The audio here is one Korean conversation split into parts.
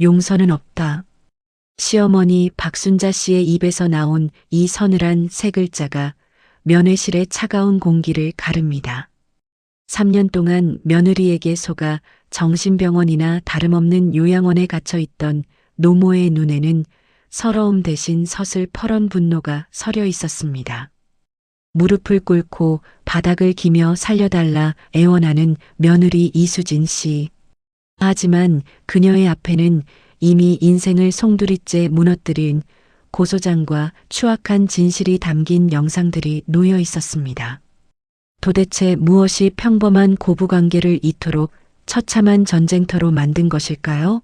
용서는 없다. 시어머니 박순자 씨의 입에서 나온 이 서늘한 세 글자가 면회실의 차가운 공기를 가릅니다. 3년 동안 며느리에게 속아 정신병원이나 다름없는 요양원에 갇혀 있던 노모의 눈에는 서러움 대신 서슬퍼런 분노가 서려 있었습니다. 무릎을 꿇고 바닥을 기며 살려달라 애원하는 며느리 이수진 씨. 하지만 그녀의 앞에는 이미 인생을 송두리째 무너뜨린 고소장과 추악한 진실이 담긴 영상들이 놓여 있었습니다. 도대체 무엇이 평범한 고부관계를 이토록 처참한 전쟁터로 만든 것일까요?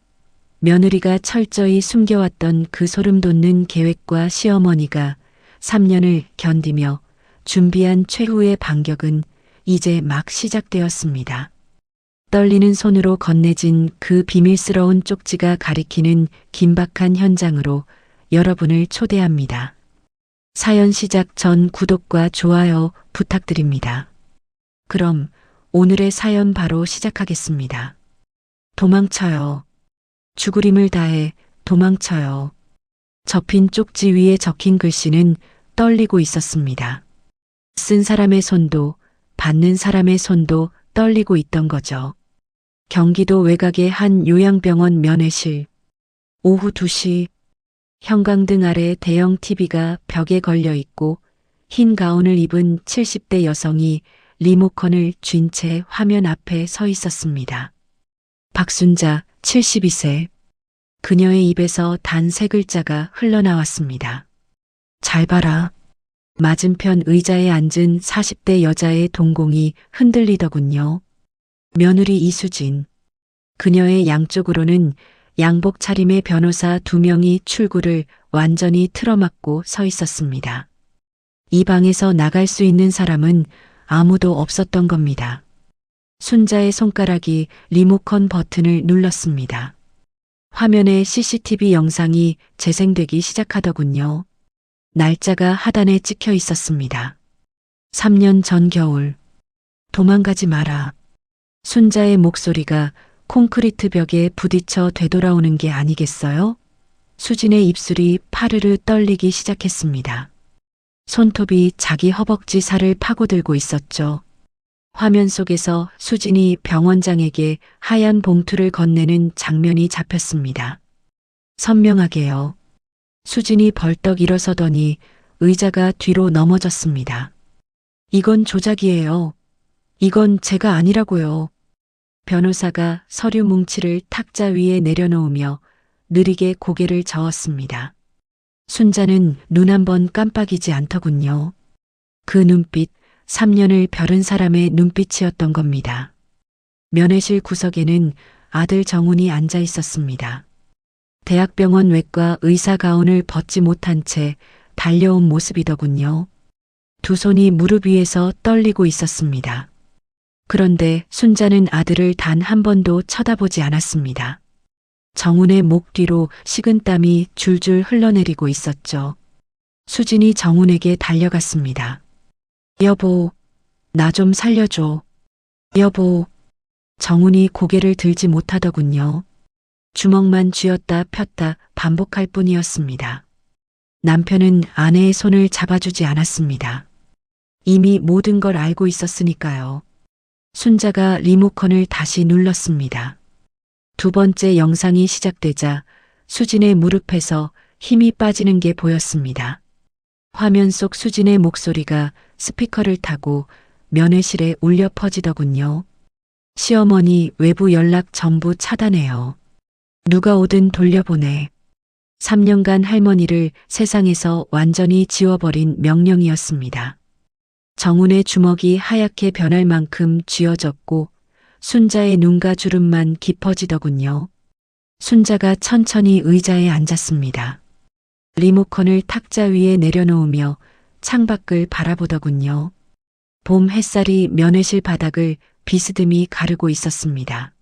며느리가 철저히 숨겨왔던 그 소름 돋는 계획과 시어머니가 3년을 견디며 준비한 최후의 반격은 이제 막 시작되었습니다. 떨리는 손으로 건네진 그 비밀스러운 쪽지가 가리키는 긴박한 현장으로 여러분을 초대합니다. 사연 시작 전 구독과 좋아요 부탁드립니다. 그럼 오늘의 사연 바로 시작하겠습니다. 도망쳐요. 죽을 힘을 다해 도망쳐요. 접힌 쪽지 위에 적힌 글씨는 떨리고 있었습니다. 쓴 사람의 손도 받는 사람의 손도 떨리고 있던 거죠. 경기도 외곽의 한 요양병원 면회실. 오후 2시 형광등 아래 대형 TV가 벽에 걸려 있고 흰 가운을 입은 70대 여성이 리모컨을 쥔 채 화면 앞에 서 있었습니다. 박순자 72세. 그녀의 입에서 단 3글자가 흘러나왔습니다. 잘 봐라. 맞은편 의자에 앉은 40대 여자의 동공이 흔들리더군요. 며느리 이수진. 그녀의 양쪽으로는 양복 차림의 변호사 2명이 출구를 완전히 틀어막고 서 있었습니다. 이 방에서 나갈 수 있는 사람은 아무도 없었던 겁니다. 순자의 손가락이 리모컨 버튼을 눌렀습니다. 화면에 CCTV 영상이 재생되기 시작하더군요. 날짜가 하단에 찍혀 있었습니다. 3년 전 겨울. 도망가지 마라. 순자의 목소리가 콘크리트 벽에 부딪혀 되돌아오는 게 아니겠어요? 수진의 입술이 파르르 떨리기 시작했습니다. 손톱이 자기 허벅지 살을 파고들고 있었죠. 화면 속에서 수진이 병원장에게 하얀 봉투를 건네는 장면이 잡혔습니다. 선명하게요. 수진이 벌떡 일어서더니 의자가 뒤로 넘어졌습니다. 이건 조작이에요. 이건 제가 아니라고요. 변호사가 서류 뭉치를 탁자 위에 내려놓으며 느리게 고개를 저었습니다. 순자는 눈 한 번 깜빡이지 않더군요. 그 눈빛, 3년을 벼른 사람의 눈빛이었던 겁니다. 면회실 구석에는 아들 정훈이 앉아 있었습니다. 대학병원 외과 의사 가운을 벗지 못한 채 달려온 모습이더군요. 두 손이 무릎 위에서 떨리고 있었습니다. 그런데 순자는 아들을 단 한 번도 쳐다보지 않았습니다. 정훈의 목 뒤로 식은땀이 줄줄 흘러내리고 있었죠. 수진이 정훈에게 달려갔습니다. 여보, 나 좀 살려줘. 여보. 정훈이 고개를 들지 못하더군요. 주먹만 쥐었다 폈다 반복할 뿐이었습니다. 남편은 아내의 손을 잡아주지 않았습니다. 이미 모든 걸 알고 있었으니까요. 순자가 리모컨을 다시 눌렀습니다. 2번째 영상이 시작되자 수진의 무릎에서 힘이 빠지는 게 보였습니다. 화면 속 수진의 목소리가 스피커를 타고 면회실에 울려 퍼지더군요. 시어머니 외부 연락 전부 차단해요. 누가 오든 돌려보내. 3년간 할머니를 세상에서 완전히 지워버린 명령이었습니다. 정훈의 주먹이 하얗게 변할 만큼 쥐어졌고 순자의 눈과 주름만 깊어지더군요. 순자가 천천히 의자에 앉았습니다. 리모컨을 탁자 위에 내려놓으며 창밖을 바라보더군요. 봄 햇살이 면회실 바닥을 비스듬히 가르고 있었습니다.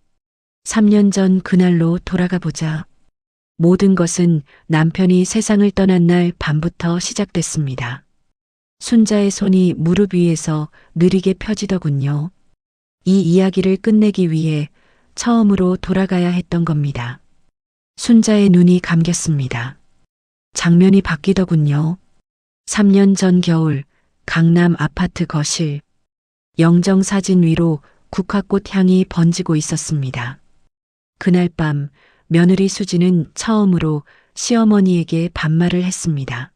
3년 전 그날로 돌아가 보자. 모든 것은 남편이 세상을 떠난 날 밤부터 시작됐습니다. 순자의 손이 무릎 위에서 느리게 펴지더군요. 이 이야기를 끝내기 위해 처음으로 돌아가야 했던 겁니다. 순자의 눈이 감겼습니다. 장면이 바뀌더군요. 3년 전 겨울 강남 아파트 거실. 영정 사진 위로 국화꽃 향이 번지고 있었습니다. 그날 밤 며느리 수지는 처음으로 시어머니에게 반말을 했습니다.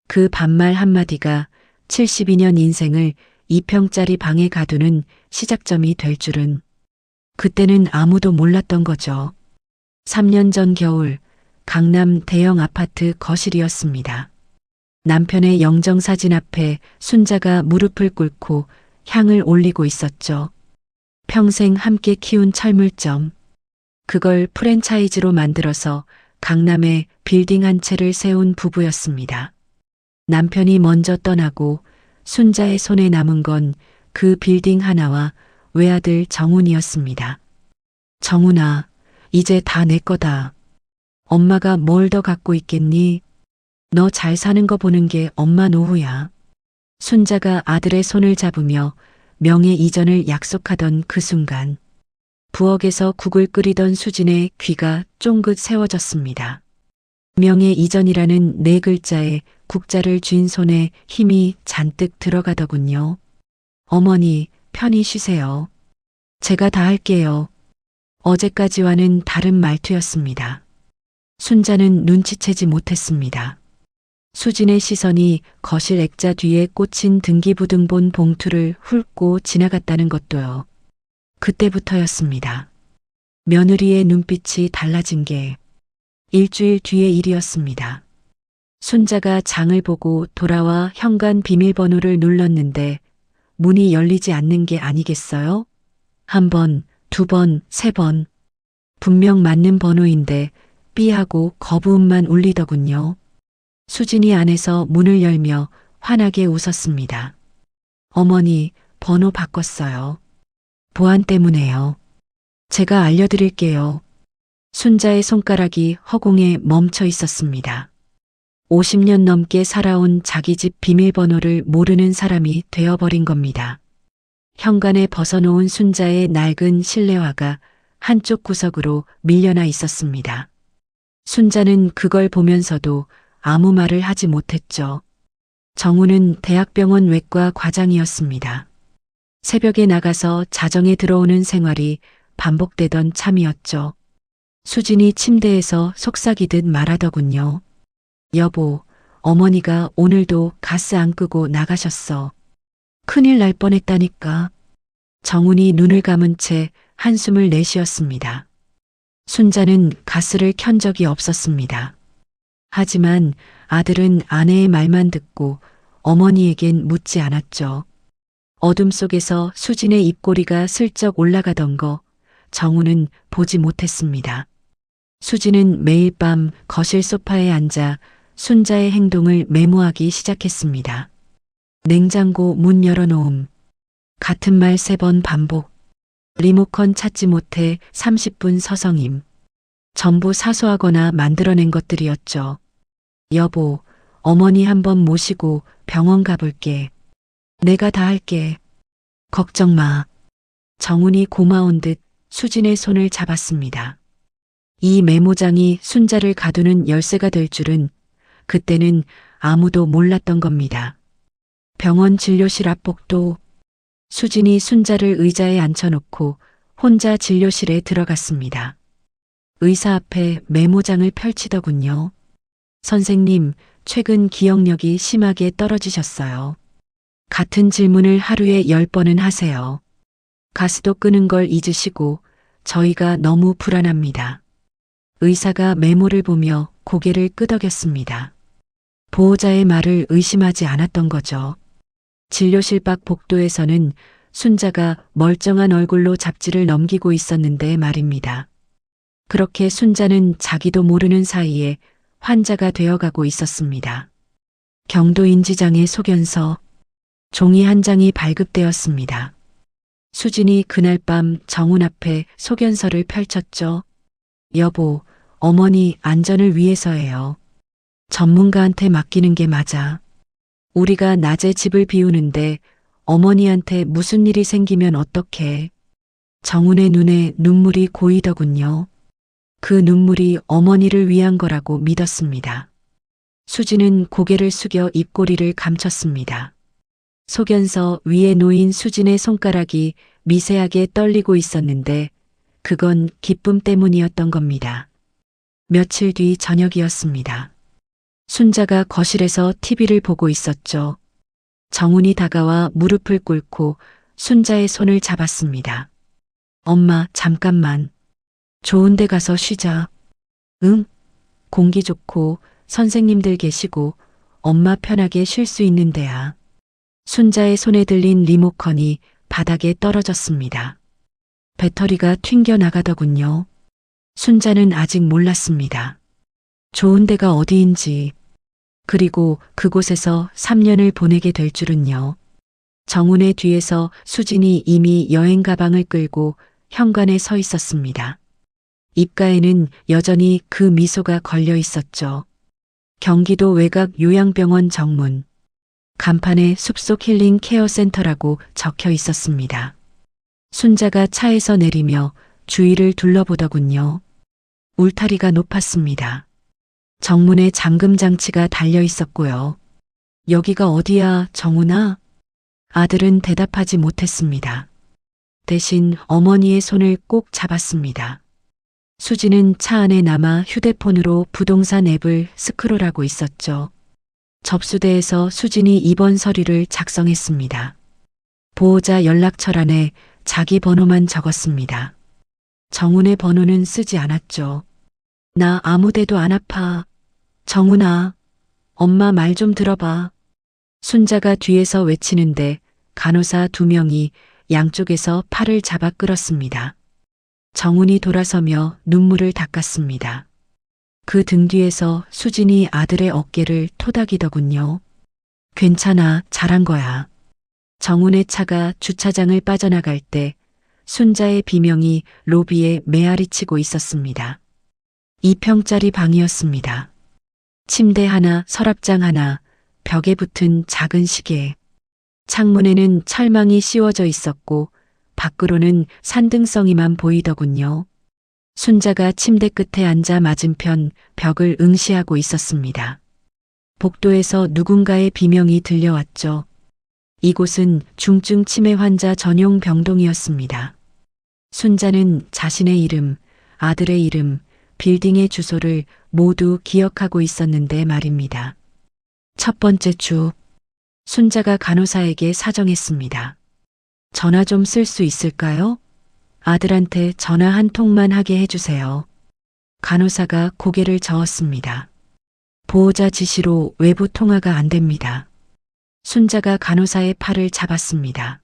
그 반말 한마디가 72년 인생을 2평짜리 방에 가두는 시작점이 될 줄은 그때는 아무도 몰랐던 거죠. 3년 전 겨울 강남 대형 아파트 거실이었습니다. 남편의 영정사진 앞에 순자가 무릎을 꿇고 향을 올리고 있었죠. 평생 함께 키운 철물점. 그걸 프랜차이즈로 만들어서 강남에 빌딩 한 채를 세운 부부였습니다. 남편이 먼저 떠나고 순자의 손에 남은 건 그 빌딩 하나와 외아들 정훈이었습니다. 정훈아, 이제 다 내 거다. 엄마가 뭘 더 갖고 있겠니? 너 잘 사는 거 보는 게 엄마 노후야. 순자가 아들의 손을 잡으며 명예 이전을 약속하던 그 순간 부엌에서 국을 끓이던 수진의 귀가 쫑긋 세워졌습니다. 명예 이전이라는 네 글자에 국자를 쥔 손에 힘이 잔뜩 들어가더군요. 어머니, 편히 쉬세요. 제가 다 할게요. 어제까지와는 다른 말투였습니다. 순자는 눈치채지 못했습니다. 수진의 시선이 거실 액자 뒤에 꽂힌 등기부등본 봉투를 훑고 지나갔다는 것도요. 그때부터였습니다. 며느리의 눈빛이 달라진 게 일주일 뒤의 일이었습니다. 순자가 장을 보고 돌아와 현관 비밀번호를 눌렀는데 문이 열리지 않는 게 아니겠어요? 한 번, 두 번, 세 번. 분명 맞는 번호인데 삐하고 거부음만 울리더군요. 수진이 안에서 문을 열며 환하게 웃었습니다. 어머니, 번호 바꿨어요. 보안 때문에요. 제가 알려드릴게요. 순자의 손가락이 허공에 멈춰 있었습니다. 50년 넘게 살아온 자기 집 비밀번호를 모르는 사람이 되어버린 겁니다. 현관에 벗어놓은 순자의 낡은 실내화가 한쪽 구석으로 밀려나 있었습니다. 순자는 그걸 보면서도 아무 말을 하지 못했죠. 정우는 대학병원 외과 과장이었습니다. 새벽에 나가서 자정에 들어오는 생활이 반복되던 참이었죠. 수진이 침대에서 속삭이듯 말하더군요. 여보, 어머니가 오늘도 가스 안 끄고 나가셨어. 큰일 날 뻔했다니까. 정훈이 눈을 감은 채 한숨을 내쉬었습니다. 순자는 가스를 켠 적이 없었습니다. 하지만 아들은 아내의 말만 듣고 어머니에겐 묻지 않았죠. 어둠 속에서 수진의 입꼬리가 슬쩍 올라가던 거 정우는 보지 못했습니다. 수진은 매일 밤 거실 소파에 앉아 순자의 행동을 메모하기 시작했습니다. 냉장고 문 열어놓음. 같은 말 3번 반복. 리모컨 찾지 못해 30분 서성임. 전부 사소하거나 만들어낸 것들이었죠. 여보, 어머니 한번 모시고 병원 가볼게. 내가 다 할게. 걱정 마. 정훈이 고마운 듯 수진의 손을 잡았습니다. 이 메모장이 순자를 가두는 열쇠가 될 줄은 그때는 아무도 몰랐던 겁니다. 병원 진료실 앞 복도. 수진이 순자를 의자에 앉혀놓고 혼자 진료실에 들어갔습니다. 의사 앞에 메모장을 펼치더군요. 선생님, 최근 기억력이 심하게 떨어지셨어요. 같은 질문을 하루에 10번은 하세요. 가스도 끄는 걸 잊으시고 저희가 너무 불안합니다. 의사가 메모를 보며 고개를 끄덕였습니다. 보호자의 말을 의심하지 않았던 거죠. 진료실 밖 복도에서는 순자가 멀쩡한 얼굴로 잡지를 넘기고 있었는데 말입니다. 그렇게 순자는 자기도 모르는 사이에 환자가 되어가고 있었습니다. 경도인지장의 소견서. 종이 한 장이 발급되었습니다. 수진이 그날 밤 정훈 앞에 소견서를 펼쳤죠. 여보, 어머니 안전을 위해서예요. 전문가한테 맡기는 게 맞아. 우리가 낮에 집을 비우는데 어머니한테 무슨 일이 생기면 어떡해. 정훈의 눈에 눈물이 고이더군요. 그 눈물이 어머니를 위한 거라고 믿었습니다. 수진은 고개를 숙여 입꼬리를 감췄습니다. 소견서 위에 놓인 수진의 손가락이 미세하게 떨리고 있었는데 그건 기쁨 때문이었던 겁니다. 며칠 뒤 저녁이었습니다. 순자가 거실에서 TV를 보고 있었죠. 정훈이 다가와 무릎을 꿇고 순자의 손을 잡았습니다. 엄마, 잠깐만. 좋은 데 가서 쉬자. 응? 공기 좋고 선생님들 계시고 엄마 편하게 쉴 수 있는 데야. 순자의 손에 들린 리모컨이 바닥에 떨어졌습니다. 배터리가 튕겨 나가더군요. 순자는 아직 몰랐습니다. 좋은 데가 어디인지, 그리고 그곳에서 3년을 보내게 될 줄은요. 정훈의 뒤에서 수진이 이미 여행 가방을 끌고 현관에 서 있었습니다. 입가에는 여전히 그 미소가 걸려 있었죠. 경기도 외곽 요양병원 정문. 간판에 숲속 힐링 케어 센터라고 적혀 있었습니다. 순자가 차에서 내리며 주위를 둘러보더군요. 울타리가 높았습니다. 정문에 잠금 장치가 달려 있었고요. 여기가 어디야, 정훈아? 아들은 대답하지 못했습니다. 대신 어머니의 손을 꼭 잡았습니다. 수지는 차 안에 남아 휴대폰으로 부동산 앱을 스크롤하고 있었죠. 접수대에서 수진이 입원 서류를 작성했습니다. 보호자 연락처란에 자기 번호만 적었습니다. 정훈의 번호는 쓰지 않았죠. 나 아무 데도 안 아파. 정훈아, 엄마 말 좀 들어봐. 순자가 뒤에서 외치는데 간호사 2명이 양쪽에서 팔을 잡아 끌었습니다. 정훈이 돌아서며 눈물을 닦았습니다. 그 등 뒤에서 수진이 아들의 어깨를 토닥이더군요. 괜찮아, 잘한 거야. 정훈의 차가 주차장을 빠져나갈 때 순자의 비명이 로비에 메아리치고 있었습니다. 2평짜리 방이었습니다. 침대 하나, 서랍장 하나, 벽에 붙은 작은 시계. 창문에는 철망이 씌워져 있었고 밖으로는 산등성이만 보이더군요. 순자가 침대 끝에 앉아 맞은편 벽을 응시하고 있었습니다. 복도에서 누군가의 비명이 들려왔죠. 이곳은 중증 치매 환자 전용 병동이었습니다. 순자는 자신의 이름, 아들의 이름, 빌딩의 주소를 모두 기억하고 있었는데 말입니다. 첫 번째 주, 순자가 간호사에게 사정했습니다. 전화 좀 쓸 수 있을까요? 아들한테 전화 한 통만 하게 해주세요. 간호사가 고개를 저었습니다. 보호자 지시로 외부 통화가 안 됩니다. 순자가 간호사의 팔을 잡았습니다.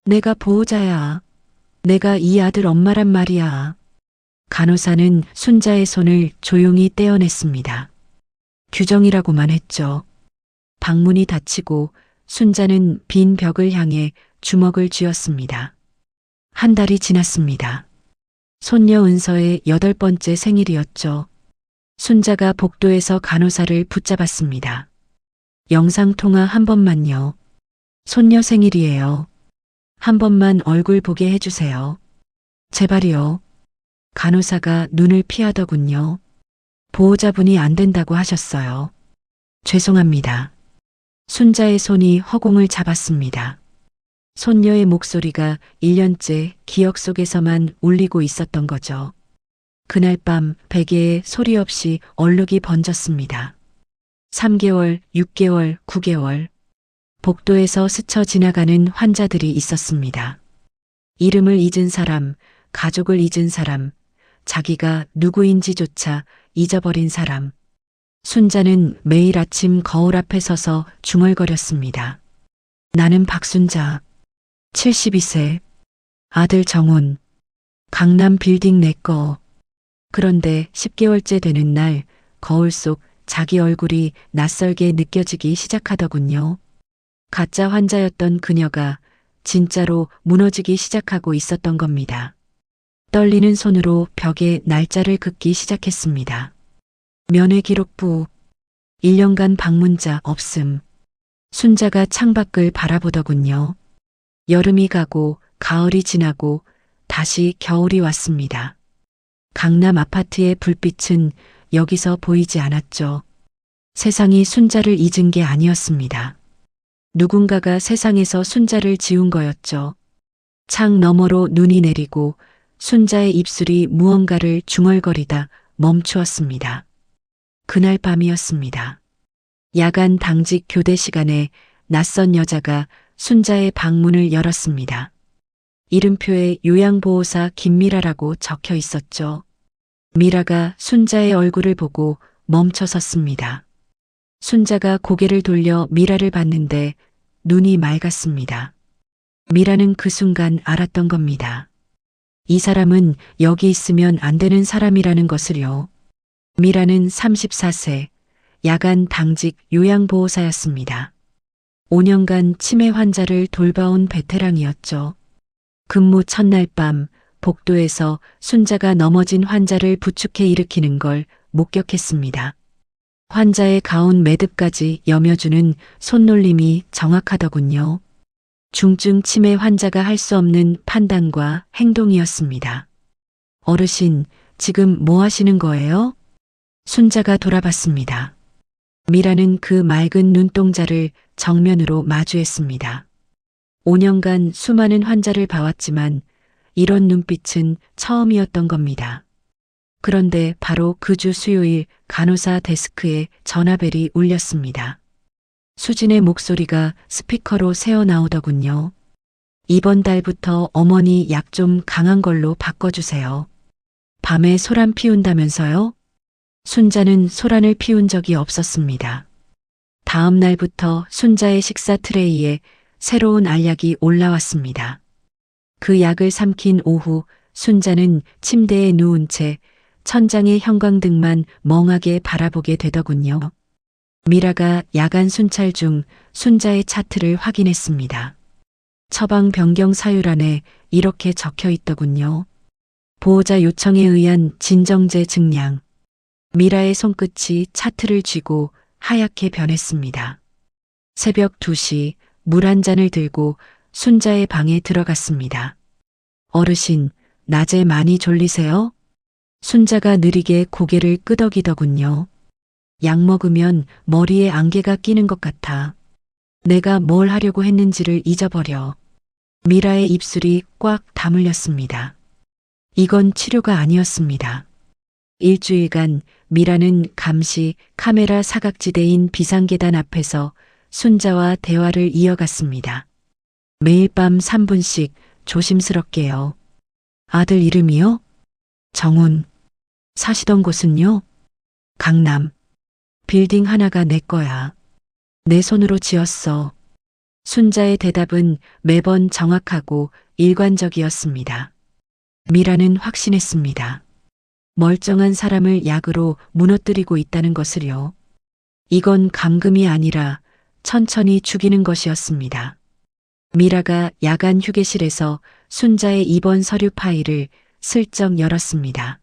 내가 보호자야. 내가 이 아들 엄마란 말이야. 간호사는 순자의 손을 조용히 떼어냈습니다. 규정이라고만 했죠. 방문이 닫히고 순자는 빈 벽을 향해 주먹을 쥐었습니다. 한 달이 지났습니다. 손녀 은서의 8번째 생일이었죠. 순자가 복도에서 간호사를 붙잡았습니다. 영상통화 한 번만요. 손녀 생일이에요. 한 번만 얼굴 보게 해주세요. 제발이요. 간호사가 눈을 피하더군요. 보호자분이 안 된다고 하셨어요. 죄송합니다. 순자의 손이 허공을 잡았습니다. 손녀의 목소리가 1년째 기억 속에서만 울리고 있었던 거죠. 그날 밤 베개에 소리 없이 얼룩이 번졌습니다. 3개월, 6개월, 9개월. 복도에서 스쳐 지나가는 환자들이 있었습니다. 이름을 잊은 사람, 가족을 잊은 사람, 자기가 누구인지조차 잊어버린 사람. 순자는 매일 아침 거울 앞에 서서 중얼거렸습니다. 나는 박순자, 72세, 아들 정훈, 강남 빌딩 내꺼. 그런데 10개월째 되는 날 거울 속 자기 얼굴이 낯설게 느껴지기 시작하더군요. 가짜 환자였던 그녀가 진짜로 무너지기 시작하고 있었던 겁니다. 떨리는 손으로 벽에 날짜를 긋기 시작했습니다. 면회기록부, 1년간 방문자 없음. 순자가 창밖을 바라보더군요. 여름이 가고 가을이 지나고 다시 겨울이 왔습니다. 강남 아파트의 불빛은 여기서 보이지 않았죠. 세상이 순자를 잊은 게 아니었습니다. 누군가가 세상에서 순자를 지운 거였죠. 창 너머로 눈이 내리고 순자의 입술이 무언가를 중얼거리다 멈추었습니다. 그날 밤이었습니다. 야간 당직 교대 시간에 낯선 여자가 순자의 방문을 열었습니다. 이름표에 요양보호사 김미라라고 적혀 있었죠. 미라가 순자의 얼굴을 보고 멈춰 섰습니다. 순자가 고개를 돌려 미라를 봤는데 눈이 맑았습니다. 미라는 그 순간 알았던 겁니다. 이 사람은 여기 있으면 안 되는 사람이라는 것을요. 미라는 34세, 야간 당직 요양보호사였습니다. 5년간 치매 환자를 돌봐온 베테랑이었죠. 근무 첫날 밤 복도에서 순자가 넘어진 환자를 부축해 일으키는 걸 목격했습니다. 환자의 가운 매듭까지 여며주는 손놀림이 정확하더군요. 중증 치매 환자가 할 수 없는 판단과 행동이었습니다. 어르신, 지금 뭐 하시는 거예요? 순자가 돌아봤습니다. 미라는 그 맑은 눈동자를 정면으로 마주했습니다. 5년간 수많은 환자를 봐왔지만 이런 눈빛은 처음이었던 겁니다. 그런데 바로 그 주 수요일 간호사 데스크에 전화벨이 울렸습니다. 수진의 목소리가 스피커로 새어나오더군요. 이번 달부터 어머니 약 좀 강한 걸로 바꿔주세요. 밤에 소란 피운다면서요? 순자는 소란을 피운 적이 없었습니다. 다음 날부터 순자의 식사 트레이에 새로운 알약이 올라왔습니다. 그 약을 삼킨 오후 순자는 침대에 누운 채 천장의 형광등만 멍하게 바라보게 되더군요. 미라가 야간 순찰 중 순자의 차트를 확인했습니다. 처방 변경 사유란에 이렇게 적혀 있더군요. 보호자 요청에 의한 진정제 증량. 미라의 손끝이 차트를 쥐고 하얗게 변했습니다. 새벽 2시 물 한 잔을 들고 순자의 방에 들어갔습니다. 어르신, 낮에 많이 졸리세요? 순자가 느리게 고개를 끄덕이더군요. 약 먹으면 머리에 안개가 끼는 것 같아. 내가 뭘 하려고 했는지를 잊어버려. 미라의 입술이 꽉 다물렸습니다. 이건 치료가 아니었습니다. 일주일간 미라는 감시 카메라 사각지대인 비상계단 앞에서 순자와 대화를 이어갔습니다. 매일 밤 3분씩 조심스럽게요. 아들 이름이요? 정훈. 사시던 곳은요? 강남. 빌딩 하나가 내 거야. 내 손으로 지었어. 순자의 대답은 매번 정확하고 일관적이었습니다. 미라는 확신했습니다. 멀쩡한 사람을 약으로 무너뜨리고 있다는 것을요. 이건 감금이 아니라 천천히 죽이는 것이었습니다. 미라가 야간 휴게실에서 순자의 입원 서류 파일을 슬쩍 열었습니다.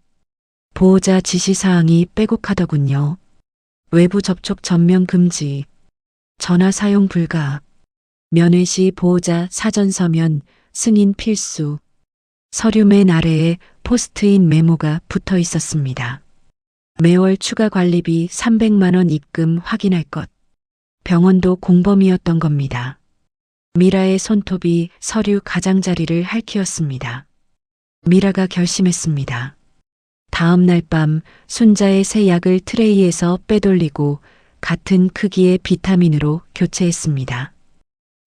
보호자 지시사항이 빼곡하더군요. 외부 접촉 전면 금지, 전화 사용 불가, 면회 시 보호자 사전 서면 승인 필수, 서류 맨 아래에 포스트잇 메모가 붙어 있었습니다. 매월 추가 관리비 300만 원 입금 확인할 것. 병원도 공범이었던 겁니다. 미라의 손톱이 서류 가장자리를 핥히었습니다. 미라가 결심했습니다. 다음 날 밤 순자의 새 약을 트레이에서 빼돌리고 같은 크기의 비타민으로 교체했습니다.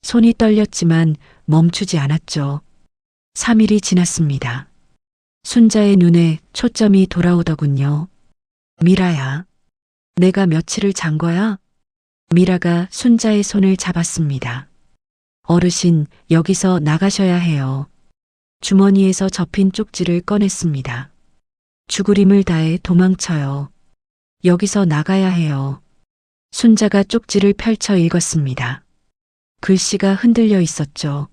손이 떨렸지만 멈추지 않았죠. 3일이 지났습니다. 순자의 눈에 초점이 돌아오더군요. 미라야, 내가 며칠을 잔 거야? 미라가 순자의 손을 잡았습니다. 어르신, 여기서 나가셔야 해요. 주머니에서 접힌 쪽지를 꺼냈습니다. 죽으림을 다해 도망쳐요. 여기서 나가야 해요. 순자가 쪽지를 펼쳐 읽었습니다. 글씨가 흔들려 있었죠.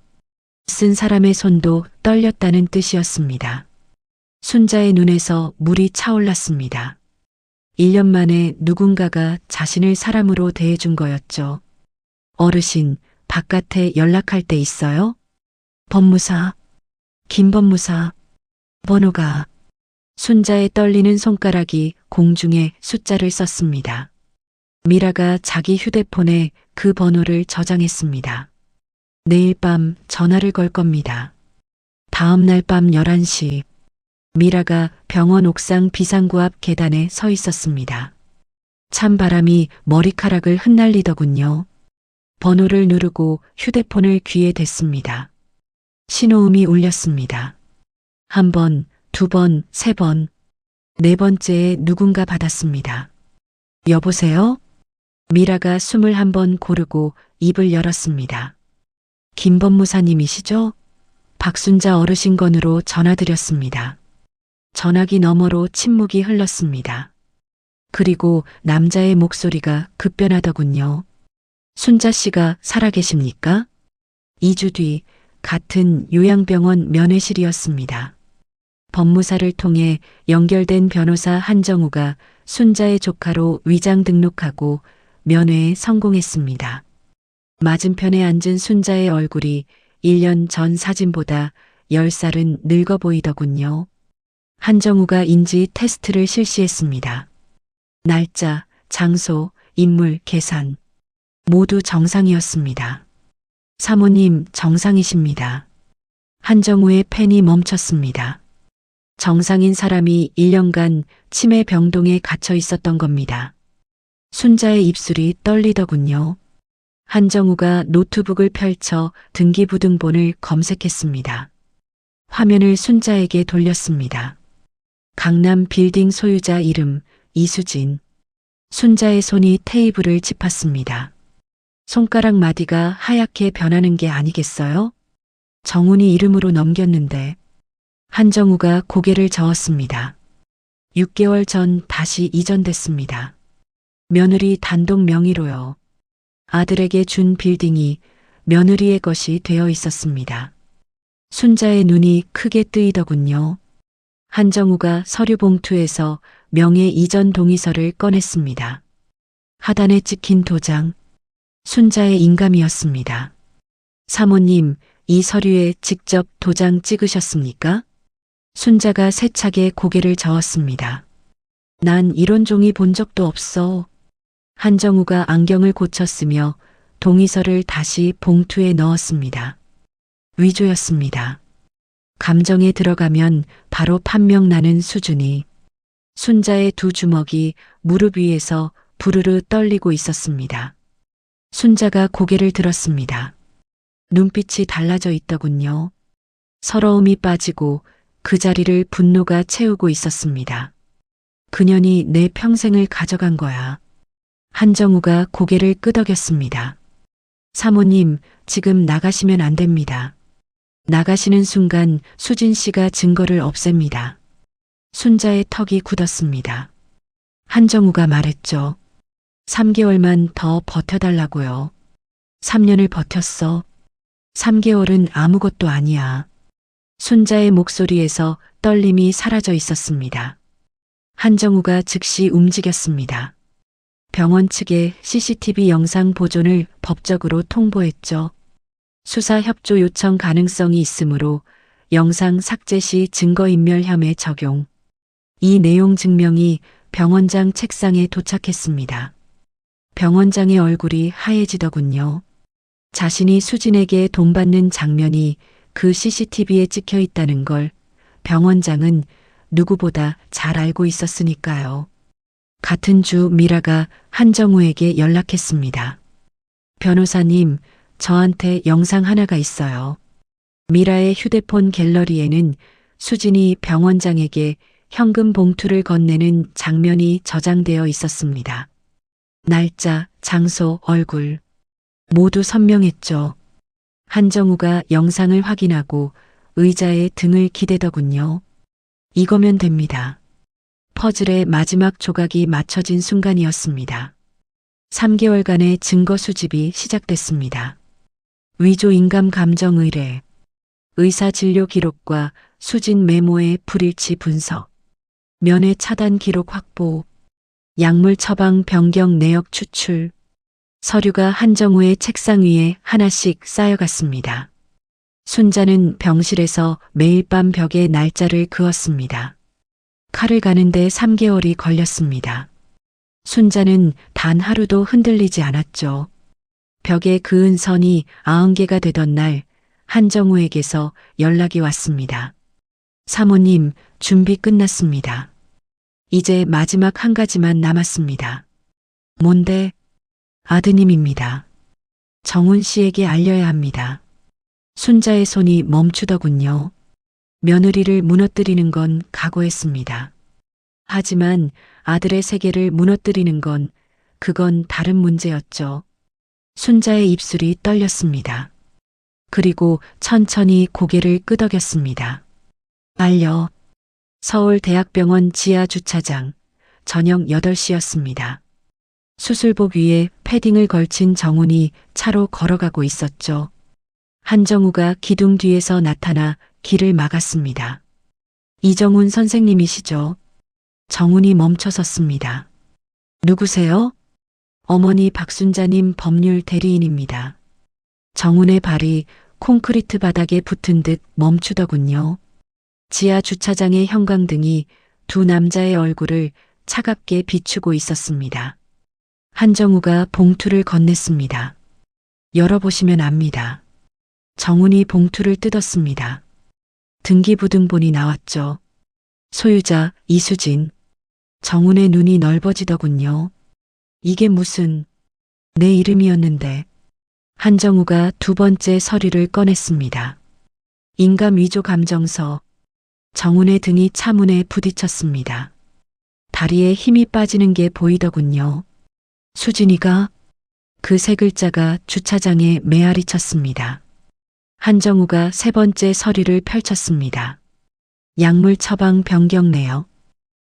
쓴 사람의 손도 떨렸다는 뜻이었습니다. 순자의 눈에서 물이 차올랐습니다. 1년 만에 누군가가 자신을 사람으로 대해준 거였죠. 어르신, 바깥에 연락할 때 있어요? 법무사, 김 법무사, 번호가 순자의 떨리는 손가락이 공중에 숫자를 썼습니다. 미라가 자기 휴대폰에 그 번호를 저장했습니다. 내일 밤 전화를 걸 겁니다. 다음 날 밤 11시 미라가 병원 옥상 비상구 앞 계단에 서 있었습니다. 찬바람이 머리카락을 흩날리더군요. 번호를 누르고 휴대폰을 귀에 댔습니다. 신호음이 울렸습니다. 한 번, 두 번, 세 번, 네 번째에 누군가 받았습니다. 여보세요? 미라가 숨을 한 번 고르고 입을 열었습니다. 김 법무사님이시죠? 박순자 어르신 건으로 전화드렸습니다. 전화기 너머로 침묵이 흘렀습니다. 그리고 남자의 목소리가 급변하더군요. 순자 씨가 살아계십니까? 2주 뒤 같은 요양병원 면회실이었습니다. 법무사를 통해 연결된 변호사 한정우가 순자의 조카로 위장 등록하고 면회에 성공했습니다. 맞은편에 앉은 순자의 얼굴이 1년 전 사진보다 10살은 늙어 보이더군요. 한정우가 인지 테스트를 실시했습니다. 날짜, 장소, 인물, 계산 모두 정상이었습니다. 사모님 정상이십니다. 한정우의 펜이 멈췄습니다. 정상인 사람이 1년간 치매 병동에 갇혀 있었던 겁니다. 순자의 입술이 떨리더군요. 한정우가 노트북을 펼쳐 등기부등본을 검색했습니다. 화면을 순자에게 돌렸습니다. 강남 빌딩 소유자 이름 이수진. 순자의 손이 테이블을 짚었습니다. 손가락 마디가 하얗게 변하는 게 아니겠어요? 정훈이 이름으로 넘겼는데. 한정우가 고개를 저었습니다. 6개월 전 다시 이전됐습니다. 며느리 단독 명의로요. 아들에게 준 빌딩이 며느리의 것이 되어 있었습니다. 순자의 눈이 크게 뜨이더군요. 한정우가 서류 봉투에서 명예 이전 동의서를 꺼냈습니다. 하단에 찍힌 도장, 순자의 인감이었습니다. 사모님, 이 서류에 직접 도장 찍으셨습니까? 순자가 세차게 고개를 저었습니다. 난 이런 종이 본 적도 없어. 한정우가 안경을 고쳤으며 동의서를 다시 봉투에 넣었습니다. 위조였습니다. 감정에 들어가면 바로 판명 나는 수준이. 순자의 두 주먹이 무릎 위에서 부르르 떨리고 있었습니다. 순자가 고개를 들었습니다. 눈빛이 달라져 있더군요. 서러움이 빠지고 그 자리를 분노가 채우고 있었습니다. 그년이 내 평생을 가져간 거야. 한정우가 고개를 끄덕였습니다. 사모님, 지금 나가시면 안 됩니다. 나가시는 순간 수진 씨가 증거를 없앱니다. 순자의 턱이 굳었습니다. 한정우가 말했죠. 3개월만 더 버텨달라고요. 3년을 버텼어. 3개월은 아무것도 아니야. 순자의 목소리에서 떨림이 사라져 있었습니다. 한정우가 즉시 움직였습니다. 병원 측에 CCTV 영상 보존을 법적으로 통보했죠. 수사 협조 요청 가능성이 있으므로 영상 삭제 시 증거인멸 혐의 적용. 이 내용 증명이 병원장 책상에 도착했습니다. 병원장의 얼굴이 하얘지더군요. 자신이 수진에게 돈 받는 장면이 그 CCTV에 찍혀 있다는 걸 병원장은 누구보다 잘 알고 있었으니까요. 같은 주 미라가 한정우에게 연락했습니다. 변호사님, 저한테 영상 하나가 있어요. 미라의 휴대폰 갤러리에는 수진이 병원장에게 현금 봉투를 건네는 장면이 저장되어 있었습니다. 날짜, 장소, 얼굴 모두 선명했죠. 한정우가 영상을 확인하고 의자에 등을 기대더군요. 이거면 됩니다. 퍼즐의 마지막 조각이 맞춰진 순간이었습니다. 3개월간의 증거 수집이 시작됐습니다. 위조 인감 감정 의뢰, 의사 진료 기록과 수진 메모의 불일치 분석, 면회 차단 기록 확보, 약물 처방 변경 내역 추출, 서류가 한정우의 책상 위에 하나씩 쌓여갔습니다. 순자는 병실에서 매일 밤 벽에 날짜를 그었습니다. 칼을 가는데 3개월이 걸렸습니다. 순자는 단 하루도 흔들리지 않았죠. 벽에 그은 선이 90개가 되던 날 한정우에게서 연락이 왔습니다. 사모님, 준비 끝났습니다. 이제 마지막 한 가지만 남았습니다. 뭔데? 아드님입니다. 정훈 씨에게 알려야 합니다. 순자의 손이 멈추더군요. 며느리를 무너뜨리는 건 각오했습니다. 하지만 아들의 세계를 무너뜨리는 그건 다른 문제였죠. 순자의 입술이 떨렸습니다. 그리고 천천히 고개를 끄덕였습니다. 알려. 서울대학병원 지하주차장, 저녁 8시였습니다. 수술복 위에 패딩을 걸친 정훈이 차로 걸어가고 있었죠. 한정우가 기둥 뒤에서 나타나 길을 막았습니다. 이정훈 선생님이시죠? 정훈이 멈춰섰습니다. 누구세요? 어머니 박순자님 법률 대리인입니다. 정훈의 발이 콘크리트 바닥에 붙은 듯 멈추더군요. 지하 주차장의 형광등이 두 남자의 얼굴을 차갑게 비추고 있었습니다. 한정우가 봉투를 건넸습니다. 열어보시면 압니다. 정훈이 봉투를 뜯었습니다. 등기부등본이 나왔죠. 소유자 이수진. 정훈의 눈이 넓어지더군요. 이게 무슨, 내 이름이었는데. 한정우가 두 번째 서류를 꺼냈습니다. 인감 위조 감정서. 정훈의 등이 차문에 부딪혔습니다. 다리에 힘이 빠지는 게 보이더군요. 수진이가, 그 세 글자가 주차장에 메아리 쳤습니다. 한정우가 세 번째 서류를 펼쳤습니다. 약물 처방 변경 내역.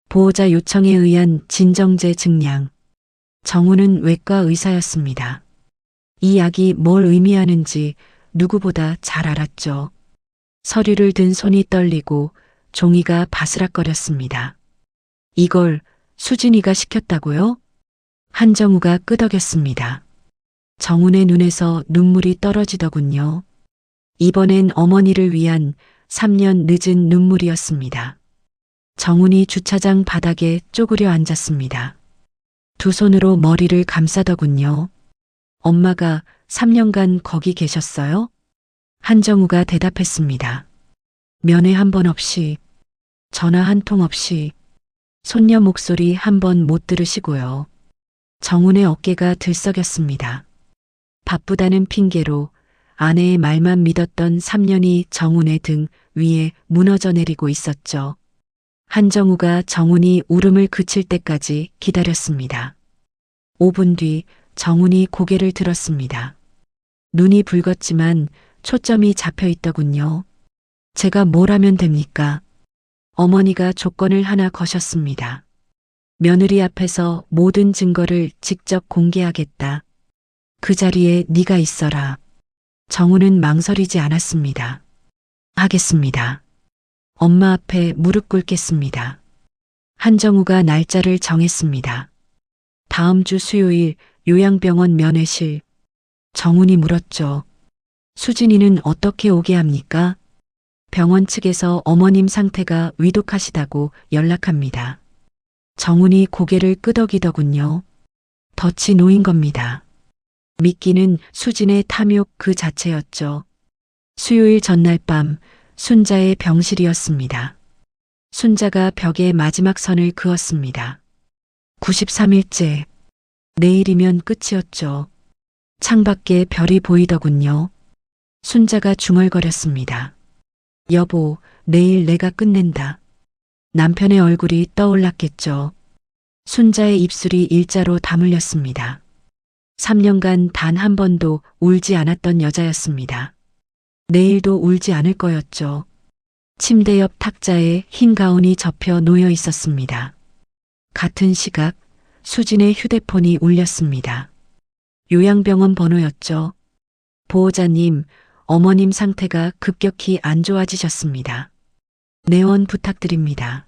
보호자 요청에 의한 진정제 증량. 정훈은 외과 의사였습니다. 이 약이 뭘 의미하는지 누구보다 잘 알았죠. 서류를 든 손이 떨리고 종이가 바스락거렸습니다. 이걸 수진이가 시켰다고요? 한정우가 끄덕였습니다. 정훈의 눈에서 눈물이 떨어지더군요. 이번엔 어머니를 위한 3년 늦은 눈물이었습니다. 정훈이 주차장 바닥에 쪼그려 앉았습니다. 두 손으로 머리를 감싸더군요. 엄마가 3년간 거기 계셨어요? 한정우가 대답했습니다. 면회 한 번 없이, 전화 한 통 없이, 손녀 목소리 한 번 못 들으시고요. 정훈의 어깨가 들썩였습니다. 바쁘다는 핑계로 아내의 말만 믿었던 3년이 정훈의 등 위에 무너져 내리고 있었죠. 한정우가 정훈이 울음을 그칠 때까지 기다렸습니다. 5분 뒤 정훈이 고개를 들었습니다. 눈이 붉었지만 초점이 잡혀 있더군요. 제가 뭘 하면 됩니까? 어머니가 조건을 하나 거셨습니다. 며느리 앞에서 모든 증거를 직접 공개하겠다. 그 자리에 네가 있어라. 정훈은 망설이지 않았습니다. 하겠습니다. 엄마 앞에 무릎 꿇겠습니다. 한정우가 날짜를 정했습니다. 다음 주 수요일 요양병원 면회실. 정훈이 물었죠. 수진이는 어떻게 오게 합니까? 병원 측에서 어머님 상태가 위독하시다고 연락합니다. 정훈이 고개를 끄덕이더군요. 덫이 놓인 겁니다. 미끼는 수진의 탐욕 그 자체였죠. 수요일 전날 밤 순자의 병실이었습니다. 순자가 벽에 마지막 선을 그었습니다. 93일째. 내일이면 끝이었죠. 창밖에 별이 보이더군요. 순자가 중얼거렸습니다. 여보, 내일 내가 끝낸다. 남편의 얼굴이 떠올랐겠죠. 순자의 입술이 일자로 다물렸습니다. 3년간 단 한 번도 울지 않았던 여자였습니다. 내일도 울지 않을 거였죠. 침대 옆 탁자에 흰 가운이 접혀 놓여 있었습니다. 같은 시각 수진의 휴대폰이 울렸습니다. 요양병원 번호였죠. 보호자님, 어머님 상태가 급격히 안 좋아지셨습니다. 내원 부탁드립니다.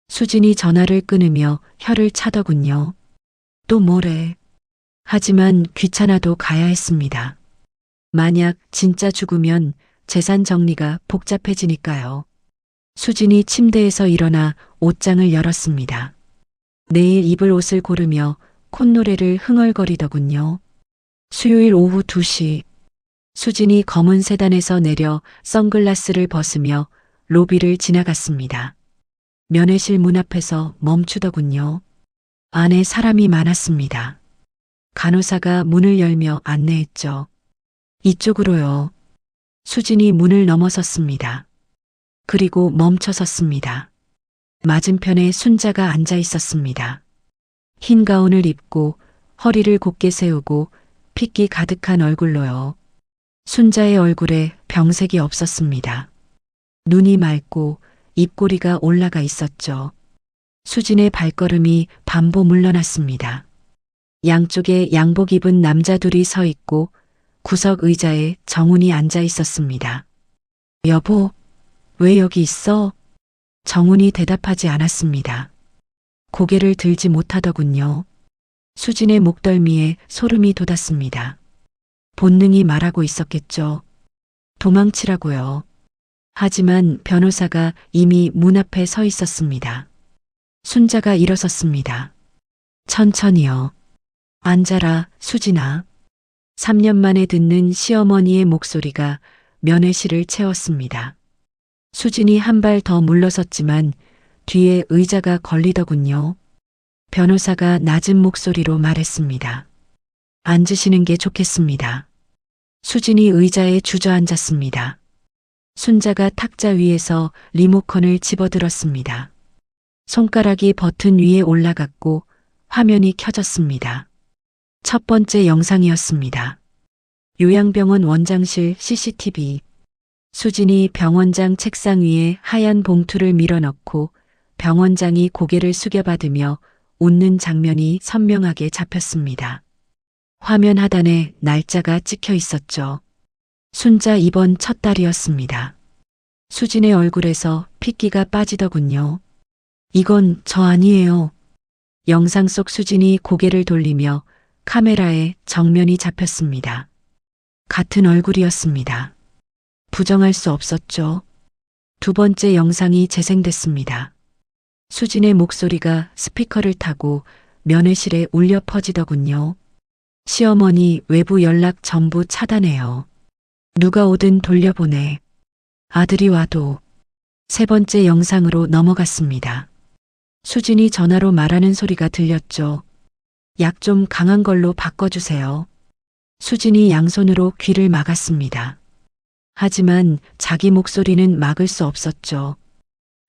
수진이 전화를 끊으며 혀를 차더군요. 또 뭐래. 하지만 귀찮아도 가야 했습니다. 만약 진짜 죽으면 재산 정리가 복잡해지니까요. 수진이 침대에서 일어나 옷장을 열었습니다. 내일 입을 옷을 고르며 콧노래를 흥얼거리더군요. 수요일 오후 2시 수진이 검은 세단에서 내려 선글라스를 벗으며 로비를 지나갔습니다. 면회실 문 앞에서 멈추더군요. 안에 사람이 많았습니다. 간호사가 문을 열며 안내했죠. 이쪽으로요. 수진이 문을 넘어섰습니다. 그리고 멈춰섰습니다. 맞은편에 순자가 앉아 있었습니다. 흰 가운을 입고 허리를 곧게 세우고 핏기 가득한 얼굴로요. 순자의 얼굴에 병색이 없었습니다. 눈이 맑고 입꼬리가 올라가 있었죠. 수진의 발걸음이 반보 물러났습니다. 양쪽에 양복 입은 남자 둘이 서 있고 구석 의자에 정훈이 앉아 있었습니다. 여보, 왜 여기 있어? 정훈이 대답하지 않았습니다. 고개를 들지 못하더군요. 수진의 목덜미에 소름이 돋았습니다. 본능이 말하고 있었겠죠. 도망치라고요. 하지만 변호사가 이미 문 앞에 서 있었습니다. 순자가 일어섰습니다. 천천히요. 앉아라, 수진아. 3년 만에 듣는 시어머니의 목소리가 면회실을 채웠습니다. 수진이 한 발 더 물러섰지만 뒤에 의자가 걸리더군요. 변호사가 낮은 목소리로 말했습니다. 앉으시는 게 좋겠습니다. 수진이 의자에 주저앉았습니다. 순자가 탁자 위에서 리모컨을 집어들었습니다. 손가락이 버튼 위에 올라갔고 화면이 켜졌습니다. 첫 번째 영상이었습니다. 요양병원 원장실 CCTV. 수진이 병원장 책상 위에 하얀 봉투를 밀어넣고 병원장이 고개를 숙여받으며 웃는 장면이 선명하게 잡혔습니다. 화면 하단에 날짜가 찍혀 있었죠. 순자 입원 첫 달이었습니다. 수진의 얼굴에서 핏기가 빠지더군요. 이건 저 아니에요. 영상 속 수진이 고개를 돌리며 카메라에 정면이 잡혔습니다. 같은 얼굴이었습니다. 부정할 수 없었죠. 두 번째 영상이 재생됐습니다. 수진의 목소리가 스피커를 타고 면회실에 울려 퍼지더군요. 시어머니 외부 연락 전부 차단해요. 누가 오든 돌려보내. 아들이 와도. 세 번째 영상으로 넘어갔습니다. 수진이 전화로 말하는 소리가 들렸죠. 약 좀 강한 걸로 바꿔주세요. 수진이 양손으로 귀를 막았습니다. 하지만 자기 목소리는 막을 수 없었죠.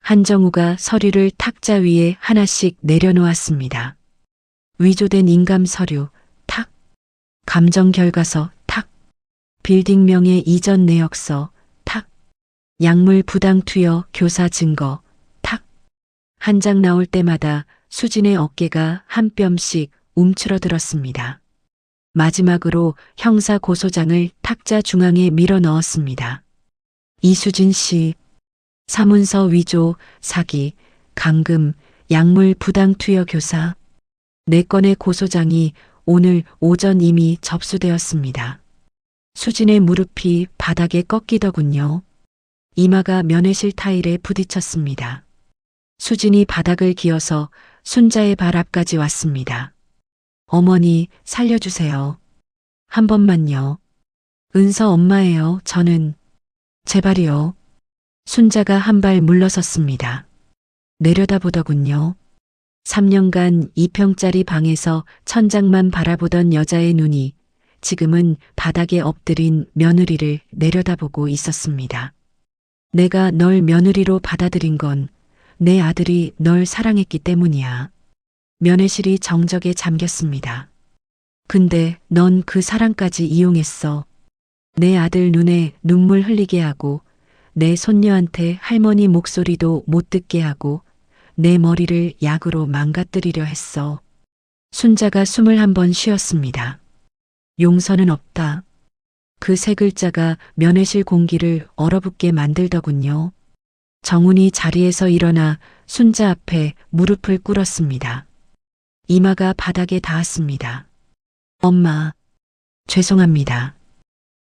한정우가 서류를 탁자 위에 하나씩 내려놓았습니다. 위조된 인감 서류, 탁. 감정 결과서, 탁. 빌딩명의 이전 내역서, 탁. 약물 부당 투여 교사 증거, 탁. 한 장 나올 때마다 수진의 어깨가 한 뼘씩 움츠러들었습니다. 마지막으로 형사 고소장을 탁자 중앙에 밀어 넣었습니다. 이수진 씨, 사문서 위조, 사기, 감금, 약물 부당 투여 교사. 4건의 고소장이 오늘 오전 이미 접수되었습니다. 수진의 무릎이 바닥에 꺾이더군요. 이마가 면회실 타일에 부딪혔습니다. 수진이 바닥을 기어서 순자의 발 앞까지 왔습니다. 어머니, 살려주세요. 한 번만요. 은서 엄마예요, 저는. 제발이요. 순자가 한 발 물러섰습니다. 내려다보더군요. 3년간 2평짜리 방에서 천장만 바라보던 여자의 눈이 지금은 바닥에 엎드린 며느리를 내려다보고 있었습니다. 내가 널 며느리로 받아들인 건 내 아들이 널 사랑했기 때문이야. 면회실이 정적에 잠겼습니다. 근데 넌 그 사랑까지 이용했어. 내 아들 눈에 눈물 흘리게 하고 내 손녀한테 할머니 목소리도 못 듣게 하고 내 머리를 약으로 망가뜨리려 했어. 순자가 숨을 한 번 쉬었습니다. 용서는 없다. 그 세 글자가 면회실 공기를 얼어붙게 만들더군요. 정훈이 자리에서 일어나 순자 앞에 무릎을 꿇었습니다. 이마가 바닥에 닿았습니다. 엄마, 죄송합니다.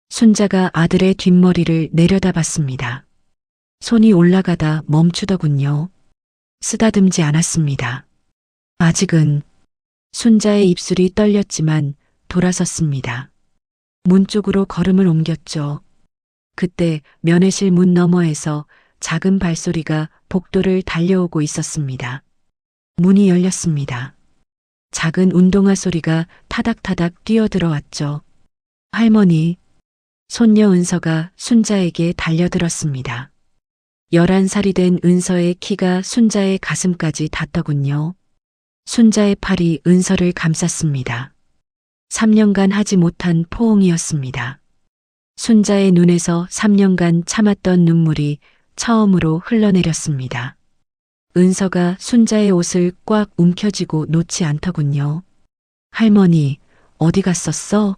순자가 아들의 뒷머리를 내려다봤습니다. 손이 올라가다 멈추더군요. 쓰다듬지 않았습니다. 아직은. 순자의 입술이 떨렸지만 돌아섰습니다. 문 쪽으로 걸음을 옮겼죠. 그때 면회실 문 너머에서 작은 발소리가 복도를 달려오고 있었습니다. 문이 열렸습니다. 작은 운동화 소리가 타닥타닥 뛰어들어왔죠. 할머니, 손녀 은서가 순자에게 달려들었습니다. 11살이 된 은서의 키가 순자의 가슴까지 닿더군요. 순자의 팔이 은서를 감쌌습니다. 3년간 하지 못한 포옹이었습니다. 순자의 눈에서 3년간 참았던 눈물이 처음으로 흘러내렸습니다. 은서가 순자의 옷을 꽉 움켜쥐고 놓지 않더군요. 할머니, 어디 갔었어?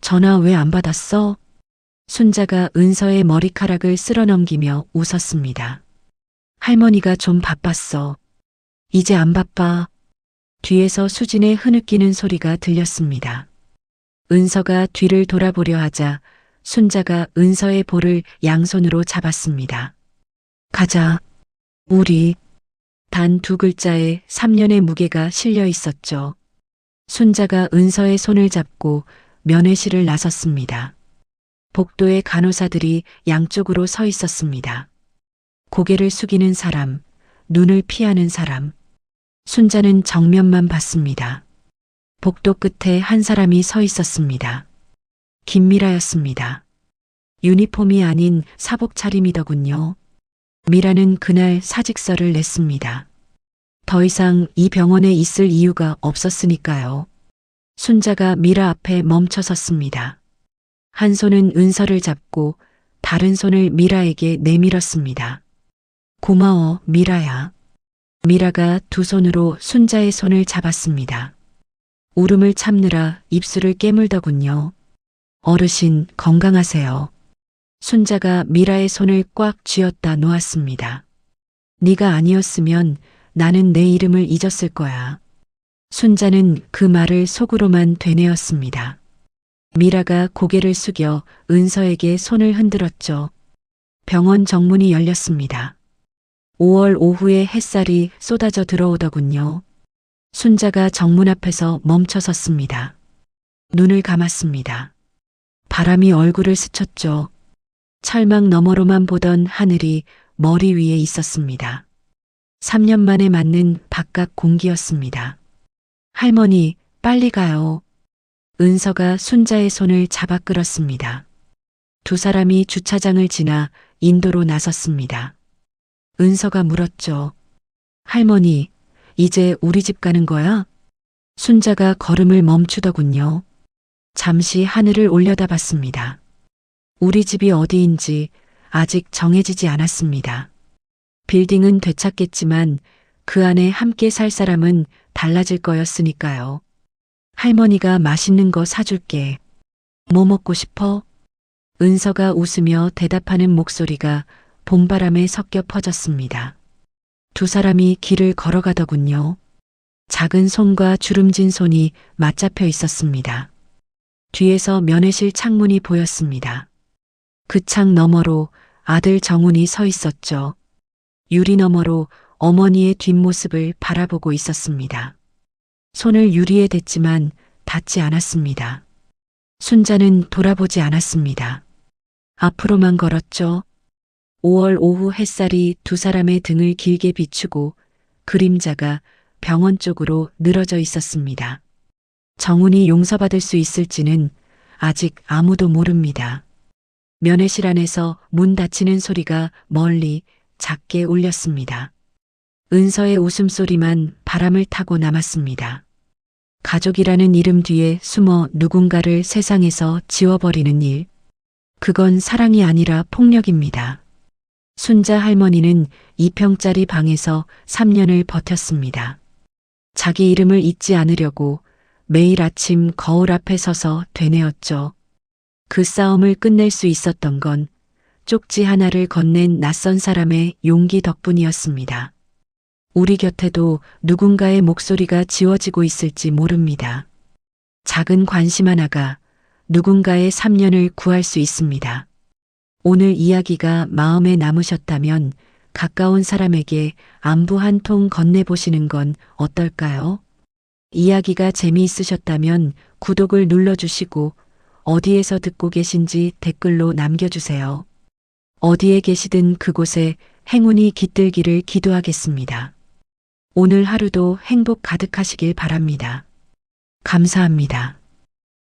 전화 왜 안 받았어? 순자가 은서의 머리카락을 쓸어넘기며 웃었습니다. 할머니가 좀 바빴어. 이제 안 바빠. 뒤에서 수진의 흐느끼는 소리가 들렸습니다. 은서가 뒤를 돌아보려 하자 순자가 은서의 볼을 양손으로 잡았습니다. 가자. 우리. 단 2글자에 3년의 무게가 실려 있었죠. 순자가 은서의 손을 잡고 면회실을 나섰습니다. 복도의 간호사들이 양쪽으로 서 있었습니다. 고개를 숙이는 사람, 눈을 피하는 사람. 순자는 정면만 봤습니다. 복도 끝에 한 사람이 서 있었습니다. 김미라였습니다. 유니폼이 아닌 사복 차림이더군요. 미라는 그날 사직서를 냈습니다. 더 이상 이 병원에 있을 이유가 없었으니까요. 순자가 미라 앞에 멈춰 섰습니다. 한 손은 은서를 잡고 다른 손을 미라에게 내밀었습니다. 고마워, 미라야. 미라가 두 손으로 순자의 손을 잡았습니다. 울음을 참느라 입술을 깨물더군요. 어르신, 건강하세요. 순자가 미라의 손을 꽉 쥐었다 놓았습니다. 네가 아니었으면 나는 내 이름을 잊었을 거야. 순자는 그 말을 속으로만 되뇌었습니다. 미라가 고개를 숙여 은서에게 손을 흔들었죠. 병원 정문이 열렸습니다. 5월 오후에 햇살이 쏟아져 들어오더군요. 순자가 정문 앞에서 멈춰 섰습니다. 눈을 감았습니다. 바람이 얼굴을 스쳤죠. 철망 너머로만 보던 하늘이 머리 위에 있었습니다. 3년 만에 맞는 바깥 공기였습니다. 할머니, 빨리 가요. 은서가 순자의 손을 잡아 끌었습니다. 두 사람이 주차장을 지나 인도로 나섰습니다. 은서가 물었죠. 할머니, 이제 우리 집 가는 거야? 순자가 걸음을 멈추더군요. 잠시 하늘을 올려다봤습니다. 우리 집이 어디인지 아직 정해지지 않았습니다. 빌딩은 되찾겠지만 그 안에 함께 살 사람은 달라질 거였으니까요. 할머니가 맛있는 거 사줄게. 뭐 먹고 싶어? 은서가 웃으며 대답하는 목소리가 봄바람에 섞여 퍼졌습니다. 두 사람이 길을 걸어가더군요. 작은 손과 주름진 손이 맞잡혀 있었습니다. 뒤에서 면회실 창문이 보였습니다. 그 창 너머로 아들 정훈이 서 있었죠. 유리 너머로 어머니의 뒷모습을 바라보고 있었습니다. 손을 유리에 댔지만 닿지 않았습니다. 순자는 돌아보지 않았습니다. 앞으로만 걸었죠. 5월 오후 햇살이 두 사람의 등을 길게 비추고 그림자가 병원 쪽으로 늘어져 있었습니다. 정훈이 용서받을 수 있을지는 아직 아무도 모릅니다. 면회실 안에서 문 닫히는 소리가 멀리 작게 울렸습니다. 은서의 웃음소리만 바람을 타고 남았습니다. 가족이라는 이름 뒤에 숨어 누군가를 세상에서 지워버리는 일. 그건 사랑이 아니라 폭력입니다. 순자 할머니는 2평짜리 방에서 3년을 버텼습니다. 자기 이름을 잊지 않으려고 매일 아침 거울 앞에 서서 되뇌었죠. 그 싸움을 끝낼 수 있었던 건 쪽지 하나를 건넨 낯선 사람의 용기 덕분이었습니다. 우리 곁에도 누군가의 목소리가 지워지고 있을지 모릅니다. 작은 관심 하나가 누군가의 3년을 구할 수 있습니다. 오늘 이야기가 마음에 남으셨다면 가까운 사람에게 안부 한 통 건네보시는 건 어떨까요? 이야기가 재미있으셨다면 구독을 눌러주시고 어디에서 듣고 계신지 댓글로 남겨주세요. 어디에 계시든 그곳에 행운이 깃들기를 기도하겠습니다. 오늘 하루도 행복 가득하시길 바랍니다. 감사합니다.